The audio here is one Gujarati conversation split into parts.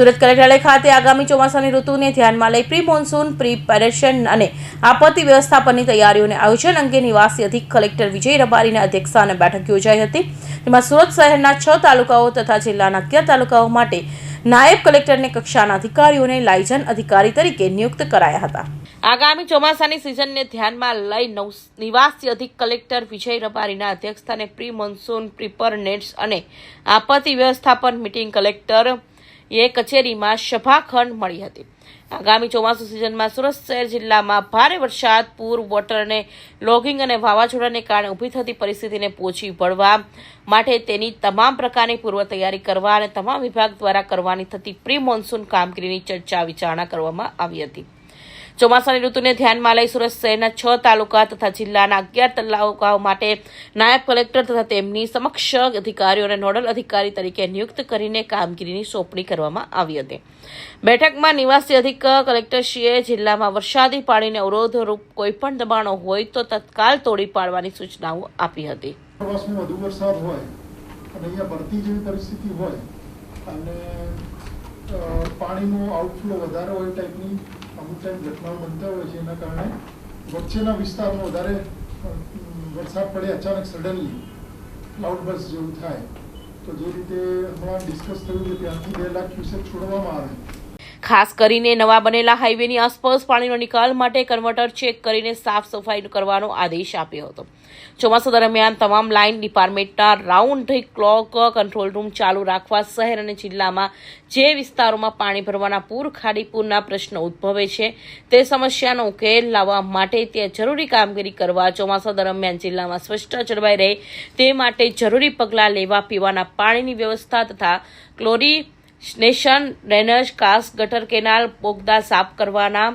સુરત કલેક્ટરાલય ખાતે આગામી ચોમાસાની ઋતુને ધ્યાનમાં લઈ પ્રી મોન્સૂન પ્રિપેરેશન અને આપત્તિ વ્યવસ્થાપનની તૈયારીઓને આયોજન અંગે નિવાસી અધિક કલેક્ટર વિજય રબારીના અધ્યક્ષસ્થાને બેઠક યોજાઈ હતી. તેમાં સુરત શહેરના 6 તાલુકાઓ તથા જિલ્લાના 11 તાલુકાઓ માટે નાયબ કલેક્ટરની કક્ષાના અધિકારીઓને લાયઝન અધિકારી તરીકે નિયુક્ત કરાયા હતા. આગામી ચોમાસાની સિઝનને ધ્યાનમાં લઈ નિવાસી અધિક કલેક્ટર વિજય રબારીના અધ્યક્ષસ્થાને પ્રી મોન્સૂન પ્રિપેરનેસ અને આપત્તિ વ્યવસ્થાપન મીટિંગ કલેક્ટર કચેરીમાં સભાખંડ મળી હતી. આગામી ચોમાસુ સિઝનમાં સુરત શહેર જિલ્લામાં ભારે વરસાદ, પૂર, વોટર અને લોગિંગ અને વાવાઝોડાને કારણે ઊભી થતી પરિસ્થિતિને પહોંચી વળવા માટે તેની તમામ પ્રકારની પૂર્વ તૈયારી કરવા અને તમામ વિભાગ દ્વારા કરવાની થતી પ્રી મોન્સૂન કામગીરીની ચર્ચા વિચારણા કરવામાં આવી હતી. ચોમાસાની ઋતુને ધ્યાનમાં લઈ સુરત શહેરના 6 તાલુકા તથા જિલ્લાના 11 તાલુકાઓ માટે નાયબ કલેક્ટર તથા તેમની સમક્ષ અધિકારીઓને નોડલ અધિકારી તરીકે નિયુક્ત કરીને કામગીરીની સોંપણી કરવામાં આવી હતી. બેઠકમાં નિવાસી અધિક કલેક્ટરશ્રીએ જિલ્લામાં વરસાદી પાણીને અવરોધરૂપ કોઈપણ દબાણો હોય તો તત્કાલ તોડી પાડવાની સૂચનાઓ આપી હતી. વધુ વરસાદ હોય અને અહીંયા ભરતી જેવી પરિસ્થિતિ હોય અને પાણીનો આઉટફ્લો વધારે હોય ટાઈપની અમુક ટાઈમ ઘટનાઓ બનતા હોય છે. એના કારણે વચ્ચેના વિસ્તારમાં વધારે વરસાદ પડે અચાનક સડનલી ક્લાઉડ બર્સ્ટ જેવું થાય તો જે રીતે હમણાં ડિસ્કસ થયું કે ત્યાંથી 2 લાખ ક્યુસેક છોડવામાં આવે. ખાસ કરીને નવા બનેલા હાઈવેની આસપાસ પાણીનો નિકાલ માટે કન્વર્ટર ચેક કરીને સાફ સફાઈ કરવાનો આદેશ આપ્યો હતો. ચોમાસા દરમિયાન તમામ લાઇન ડિપાર્ટમેન્ટના round the clock control room ચાલુ રાખવા શહેર અને જિલ્લામાં જે વિસ્તારોમાં પાણી ભરવાના પૂર, ખાડીપૂરના પ્રશ્નો ઉદ્ભવે છે તે સમસ્યાનો ઉકેલ લાવવા માટે ત્યાં જરૂરી કામગીરી કરવા, ચોમાસા દરમિયાન જિલ્લામાં સ્વચ્છતા જળવાઈ રહે તે માટે જરૂરી પગલાં લેવા, પીવાના પાણીની વ્યવસ્થા તથા ક્લોરિનેશન, ડ્રેનેજ, કાસ, ગટર, કેનાલ, બોગદા સાફ કરવાના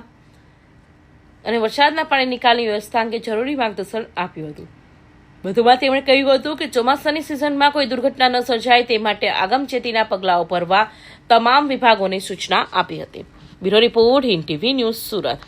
અને વરસાદના પાણી નિકાલની વ્યવસ્થા અંગે જરૂરી માર્ગદર્શન આપ્યું હતું. વધુમાં તેમણે કહ્યું હતું કે ચોમાસાની સિઝનમાં કોઈ દુર્ઘટના ન સર્જાય તે માટે આગમચેતીના પગલાઓ ભરવા તમામ વિભાગોને સૂચના આપી હતી. Bureau report, Hind TV news, Surat.